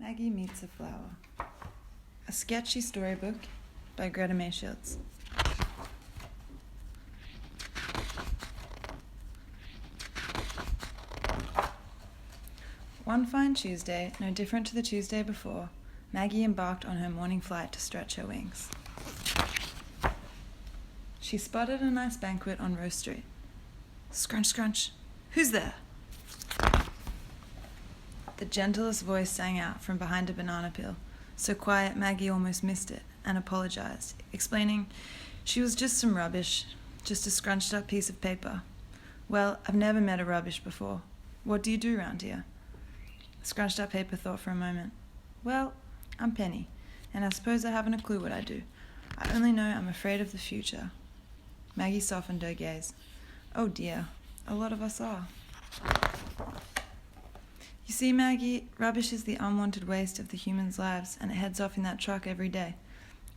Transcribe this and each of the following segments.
Maggie Meets a Flower. A sketchy storybook by Greta May Schultz. One fine Tuesday, no different to the Tuesday before, Maggie embarked on her morning flight to stretch her wings. She spotted a nice banquet on Rose Street. Scrunch, scrunch. Who's there? The gentlest voice sang out from behind a banana peel, so quiet Maggie almost missed it, and apologized, explaining she was just some rubbish, just a scrunched up piece of paper. Well, I've never met a rubbish before. What do you do round here? Scrunched up paper thought for a moment. Well, I'm Penny, and I suppose I haven't a clue what I do. I only know I'm afraid of the future. Maggie softened her gaze. Oh dear, a lot of us are. You see, Maggie, rubbish is the unwanted waste of the humans' lives, and it heads off in that truck every day.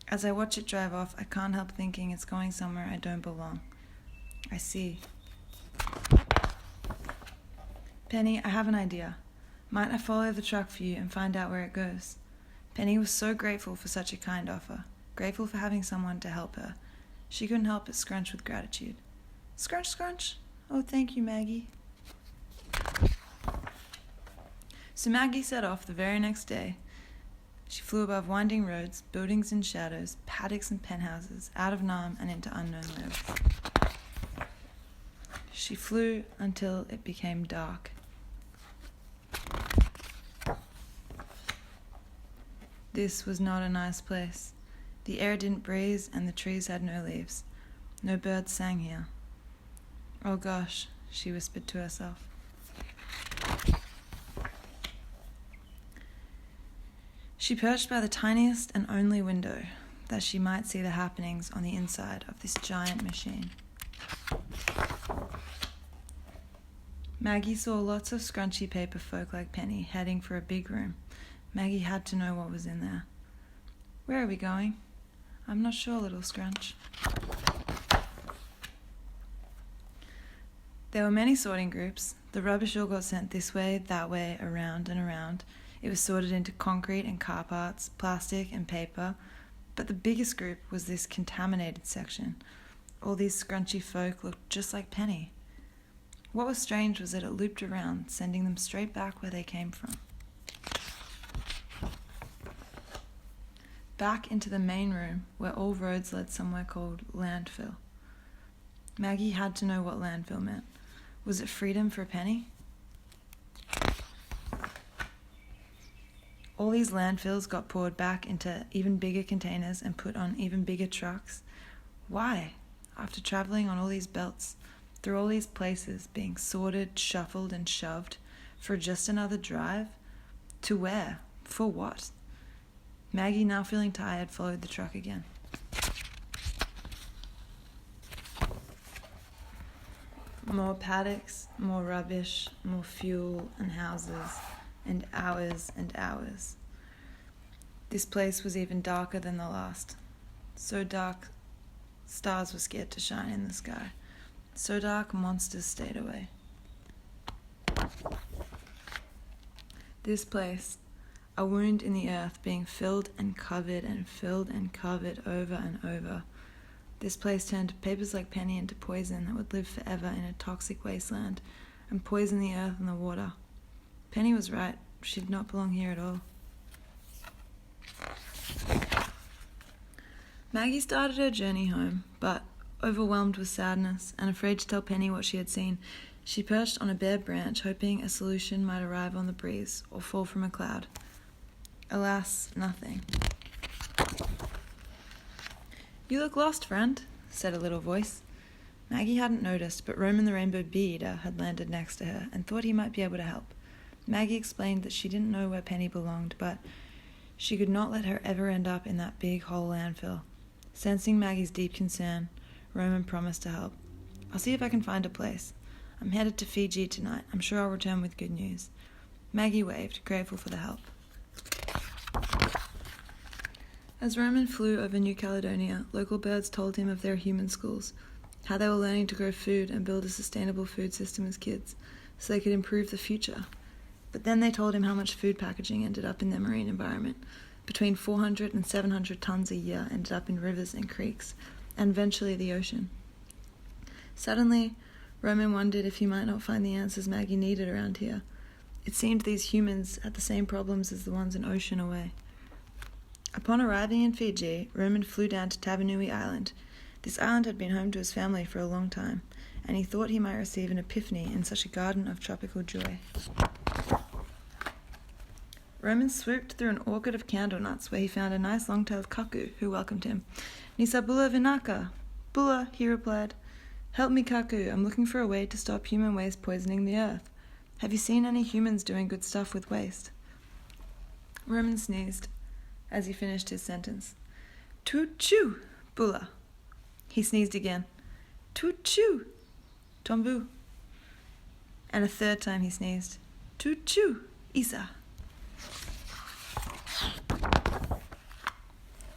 As I watch it drive off, I can't help thinking it's going somewhere I don't belong. I see. Penny, I have an idea. Might I follow the truck for you and find out where it goes? Penny was so grateful for such a kind offer, grateful for having someone to help her. She couldn't help but scrunch with gratitude. Scrunch, scrunch. Oh, thank you, Maggie. So Maggie set off the very next day. She flew above winding roads, buildings and shadows, paddocks and penthouses, out of Nam and into unknown lives. She flew until it became dark. This was not a nice place. The air didn't breeze and the trees had no leaves. No birds sang here. Oh gosh, she whispered to herself. She perched by the tiniest and only window, that she might see the happenings on the inside of this giant machine. Maggie saw lots of scrunchy paper folk like Penny heading for a big room. Maggie had to know what was in there. Where are we going? I'm not sure, little Scrunch. There were many sorting groups. The rubbish all got sent this way, that way, around and around. It was sorted into concrete and car parts, plastic and paper. But the biggest group was this contaminated section. All these scrunchy folk looked just like Penny. What was strange was that it looped around, sending them straight back where they came from. Back into the main room, where all roads led somewhere called landfill. Maggie had to know what landfill meant. Was it freedom for Penny? All these landfills got poured back into even bigger containers and put on even bigger trucks. Why? After traveling on all these belts, through all these places, being sorted, shuffled, and shoved, for just another drive? To where? For what? Maggie, now feeling tired, followed the truck again. More paddocks, more rubbish, more fuel and houses, and hours and hours. This place was even darker than the last. So dark, stars were scared to shine in the sky. So dark, monsters stayed away. This place, a wound in the earth being filled and covered over and over. This place turned papers like Penny into poison that would live forever in a toxic wasteland and poison the earth and the water. Penny was right. She did not belong here at all. Maggie started her journey home, but overwhelmed with sadness and afraid to tell Penny what she had seen, she perched on a bare branch, hoping a solution might arrive on the breeze or fall from a cloud. Alas, nothing. You look lost, friend, said a little voice. Maggie hadn't noticed, but Roman the Rainbow Bee-Eater had landed next to her and thought he might be able to help. Maggie explained that she didn't know where Penny belonged, but she could not let her ever end up in that big whole landfill. Sensing Maggie's deep concern, Roman promised to help. I'll see if I can find a place. I'm headed to Fiji tonight. I'm sure I'll return with good news. Maggie waved, grateful for the help. As Roman flew over New Caledonia, local birds told him of their human schools, how they were learning to grow food and build a sustainable food system as kids, so they could improve the future. But then they told him how much food packaging ended up in their marine environment. Between 400 and 700 tons a year ended up in rivers and creeks, and eventually the ocean. Suddenly, Roman wondered if he might not find the answers Maggie needed around here. It seemed these humans had the same problems as the ones an ocean away. Upon arriving in Fiji, Roman flew down to Tabanui Island. This island had been home to his family for a long time, and he thought he might receive an epiphany in such a garden of tropical joy. Roman swooped through an orchard of candle nuts where he found a nice long-tailed cuckoo who welcomed him. "Nisa bula vinaka." "Bula," he replied. "Help me, cuckoo. I'm looking for a way to stop human waste poisoning the earth. Have you seen any humans doing good stuff with waste?" Roman sneezed as he finished his sentence. "Toot-choo, Bula." He sneezed again. "Toot-choo, Tombu." And a third time he sneezed. "Toot-choo, Isa."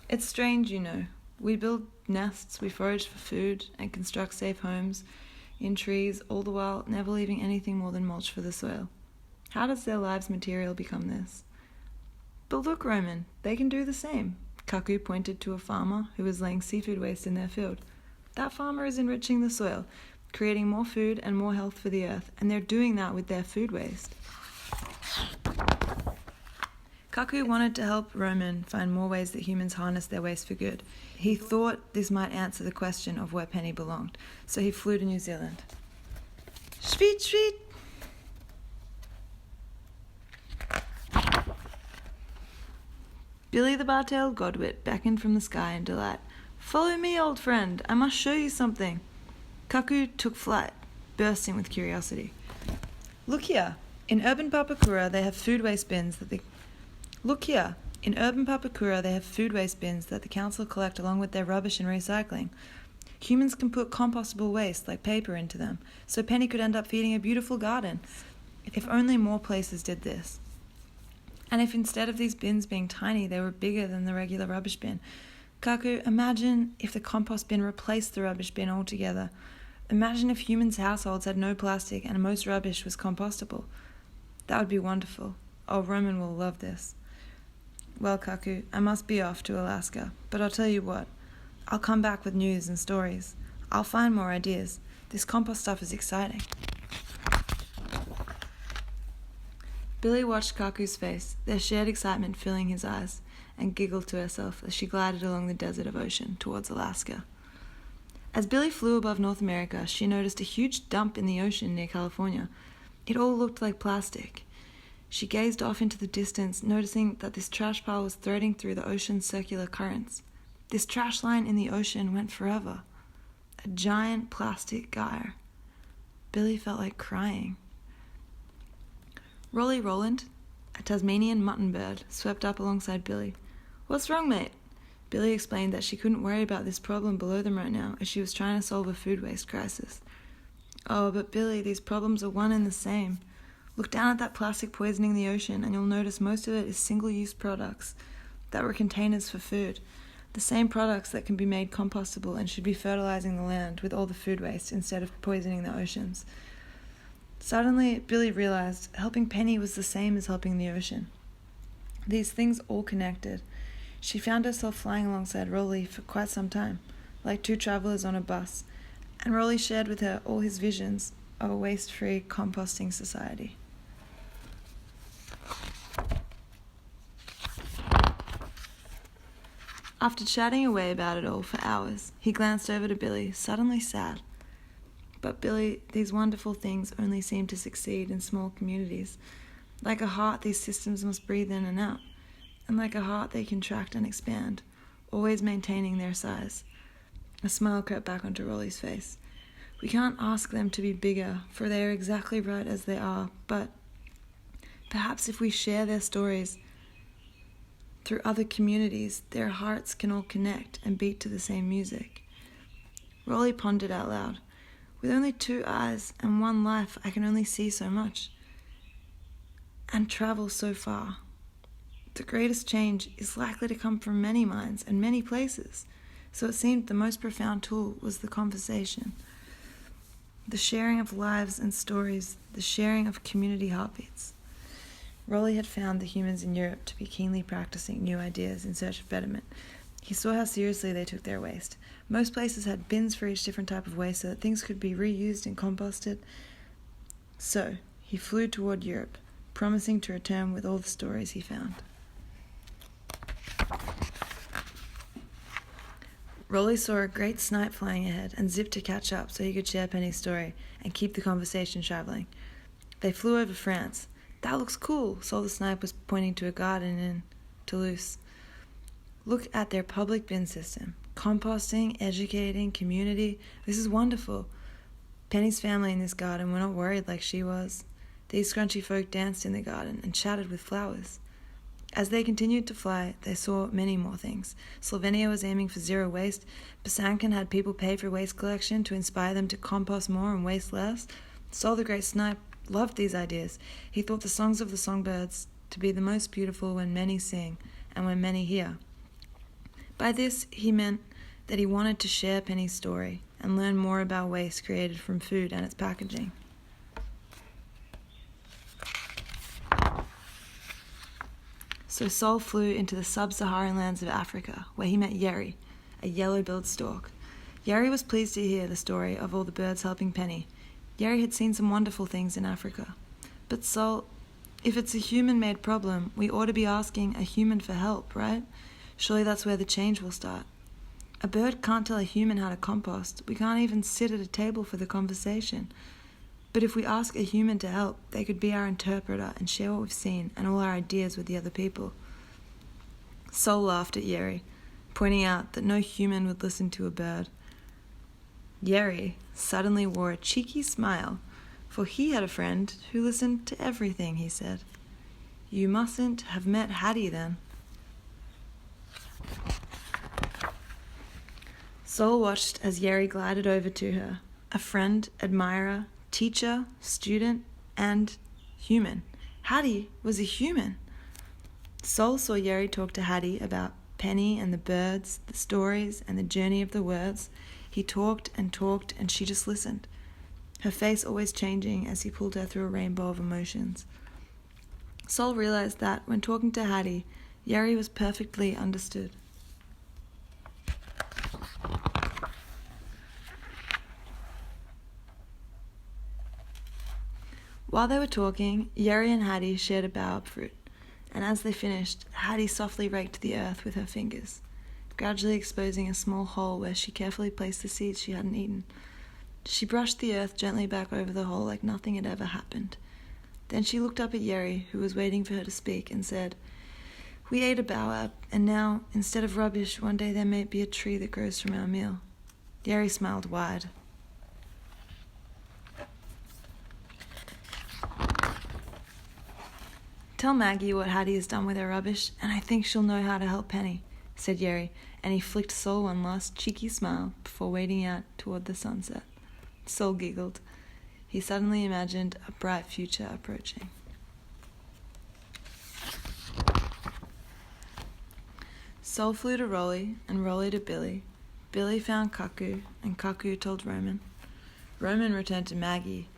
It's strange, you know. We build nests, we forage for food, and construct safe homes in trees, all the while never leaving anything more than mulch for the soil. How does their lives' material become this? "But look, Roman, they can do the same." Cuckoo pointed to a farmer who was laying seafood waste in their field. "That farmer is enriching the soil, creating more food and more health for the earth, and they're doing that with their food waste." Cuckoo wanted to help Roman find more ways that humans harness their waste for good. He thought this might answer the question of where Penny belonged, so he flew to New Zealand. Shveet, shveet! Billy the bar-tailed godwit beckoned from the sky in delight. "Follow me, old friend. I must show you something." Cuckoo took flight, bursting with curiosity. "Look here. In urban Papakura, they have food waste bins that the council collect along with their rubbish and recycling. Humans can put compostable waste like paper into them, so Penny could end up feeding a beautiful garden. If only more places did this. And if instead of these bins being tiny, they were bigger than the regular rubbish bin. Cuckoo, imagine if the compost bin replaced the rubbish bin altogether. Imagine if humans' households had no plastic and most rubbish was compostable. That would be wonderful. Oh, Roman will love this." "Well, Cuckoo, I must be off to Alaska, but I'll tell you what. I'll come back with news and stories. I'll find more ideas. This compost stuff is exciting." Billy watched Cuckoo's face, their shared excitement filling his eyes, and giggled to herself as she glided along the desert of ocean towards Alaska. As Billy flew above North America, she noticed a huge dump in the ocean near California. It all looked like plastic. She gazed off into the distance, noticing that this trash pile was threading through the ocean's circular currents. This trash line in the ocean went forever. A giant plastic gyre. Billy felt like crying. Rolly Roland, a Tasmanian mutton bird, swept up alongside Billy. "What's wrong, mate?" Billy explained that she couldn't worry about this problem below them right now, as she was trying to solve a food waste crisis. "Oh, but Billy, these problems are one and the same. Look down at that plastic poisoning the ocean, and you'll notice most of it is single-use products that were containers for food. The same products that can be made compostable and should be fertilizing the land with all the food waste instead of poisoning the oceans." Suddenly, Billy realized helping Penny was the same as helping the ocean. These things all connected. She found herself flying alongside Rolly for quite some time, like two travelers on a bus, and Rolly shared with her all his visions of a waste-free composting society. After chatting away about it all for hours, he glanced over to Billy, suddenly sad. "But Billy, these wonderful things only seem to succeed in small communities. Like a heart, these systems must breathe in and out, and like a heart they contract and expand, always maintaining their size." A smile crept back onto Rolly's face. "We can't ask them to be bigger, for they are exactly right as they are, but perhaps if we share their stories through other communities, their hearts can all connect and beat to the same music." Rolly pondered out loud. "With only 2 eyes and 1 life, I can only see so much and travel so far. The greatest change is likely to come from many minds and many places." So it seemed the most profound tool was the conversation. The sharing of lives and stories, the sharing of community heartbeats. Rolly had found the humans in Europe to be keenly practicing new ideas in search of betterment. He saw how seriously they took their waste. Most places had bins for each different type of waste so that things could be reused and composted. So, he flew toward Europe, promising to return with all the stories he found. Rolly saw a great snipe flying ahead and zipped to catch up so he could share Penny's story and keep the conversation traveling. They flew over France. "That looks cool," Sol the snipe was pointing to a garden in Toulouse. "Look at their public bin system. Composting, educating, community. This is wonderful." Penny's family in this garden were not worried like she was. These scrunchy folk danced in the garden and chatted with flowers. As they continued to fly, they saw many more things. Slovenia was aiming for zero waste. Bosanquin had people pay for waste collection to inspire them to compost more and waste less. Sol the great snipe loved these ideas. He thought the songs of the songbirds to be the most beautiful when many sing and when many hear. By this, he meant that he wanted to share Penny's story and learn more about waste created from food and its packaging. So Sol flew into the sub-Saharan lands of Africa, where he met Yeri, a yellow-billed stork. Yeri was pleased to hear the story of all the birds helping Penny. Yeri had seen some wonderful things in Africa. "But Sol, if it's a human-made problem, we ought to be asking a human for help, right? Surely that's where the change will start. A bird can't tell a human how to compost. We can't even sit at a table for the conversation. But if we ask a human to help, they could be our interpreter and share what we've seen and all our ideas with the other people." Sol laughed at Yeri, pointing out that no human would listen to a bird. Yeri suddenly wore a cheeky smile, for he had a friend who listened to everything he said. "You mustn't have met Hattie then." Sol watched as Yeri glided over to her, a friend, admirer, teacher, student, and human. Hattie was a human. Sol saw Yeri talk to Hattie about Penny and the birds, the stories, and the journey of the words. He talked, and she just listened, her face always changing as he pulled her through a rainbow of emotions. Sol realized that, when talking to Hattie, Yeri was perfectly understood. While they were talking, Yeri and Hattie shared a baobab fruit, and as they finished, Hattie softly raked the earth with her fingers, gradually exposing a small hole where she carefully placed the seeds she hadn't eaten. She brushed the earth gently back over the hole like nothing had ever happened. Then she looked up at Yeri, who was waiting for her to speak, and said, "We ate a baobab, and now, instead of rubbish, one day there may be a tree that grows from our meal." Yeri smiled wide. "Tell Maggie what Hattie has done with her rubbish, and I think she'll know how to help Penny," said Yeri, and he flicked Sol one last cheeky smile before wading out toward the sunset. Sol giggled. He suddenly imagined a bright future approaching. Sol flew to Rolly, and Rolly to Billy. Billy found Cuckoo, and Cuckoo told Roman. Roman returned to Maggie,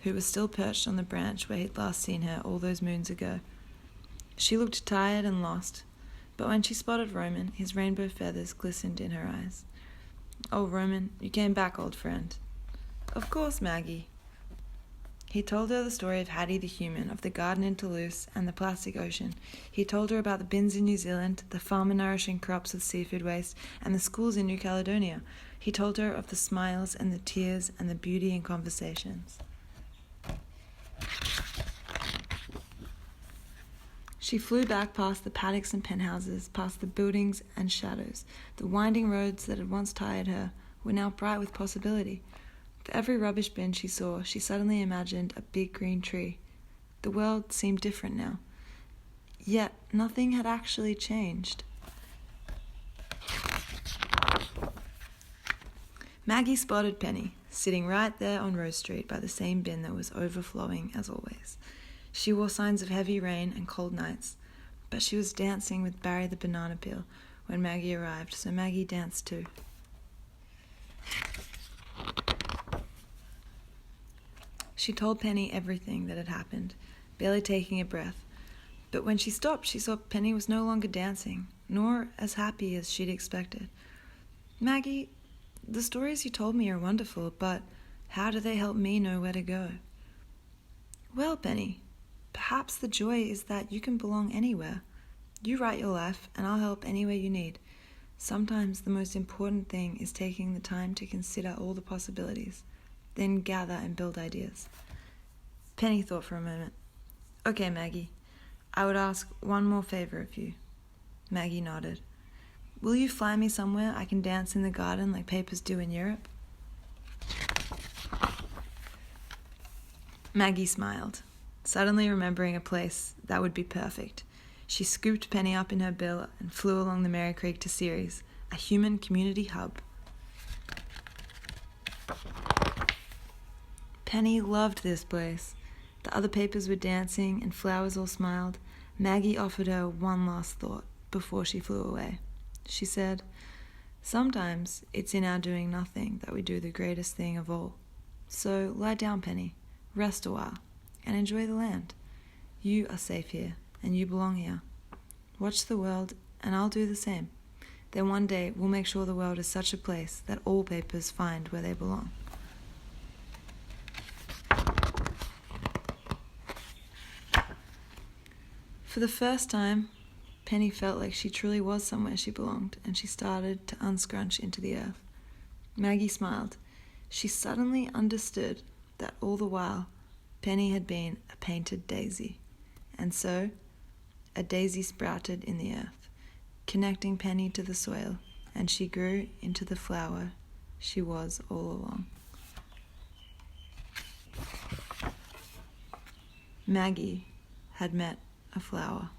who was still perched on the branch where he'd last seen her all those moons ago. She looked tired and lost, but when she spotted Roman, his rainbow feathers glistened in her eyes. "Oh, Roman, you came back, old friend." "Of course, Maggie." He told her the story of Hattie the human, of the garden in Toulouse, and the plastic ocean. He told her about the bins in New Zealand, the farmer-nourishing crops with seafood waste, and the schools in New Caledonia. He told her of the smiles and the tears and the beauty in conversations. She flew back past the paddocks and penthouses, past the buildings and shadows. The winding roads that had once tired her were now bright with possibility. For every rubbish bin she saw, she suddenly imagined a big green tree. The world seemed different now. Yet nothing had actually changed. Maggie spotted Penny, sitting right there on Rose Street by the same bin that was overflowing as always. She wore signs of heavy rain and cold nights, but she was dancing with Barry the banana peel when Maggie arrived, so Maggie danced too. She told Penny everything that had happened, barely taking a breath. But when she stopped, she saw Penny was no longer dancing, nor as happy as she'd expected. "Maggie, the stories you told me are wonderful, but how do they help me know where to go?" "Well, Penny, perhaps the joy is that you can belong anywhere. You write your life, and I'll help any way you need. Sometimes the most important thing is taking the time to consider all the possibilities, then gather and build ideas." Penny thought for a moment. "Okay, Maggie, I would ask one more favor of you." Maggie nodded. "Will you fly me somewhere I can dance in the garden like papers do in Europe?" Maggie smiled, suddenly remembering a place that would be perfect. She scooped Penny up in her bill and flew along the Merry Creek to Ceres, a human community hub. Penny loved this place. The other papers were dancing and flowers all smiled. Maggie offered her one last thought before she flew away. She said, "Sometimes it's in our doing nothing that we do the greatest thing of all. So lie down, Penny, rest a while, and enjoy the land. You are safe here, and you belong here. Watch the world, and I'll do the same. Then one day we'll make sure the world is such a place that all papers find where they belong." For the first time, Penny felt like she truly was somewhere she belonged, and she started to unscrunch into the earth. Maggie smiled. She suddenly understood that all the while, Penny had been a painted daisy. And so, a daisy sprouted in the earth, connecting Penny to the soil, and she grew into the flower she was all along. Maggie had met a flower.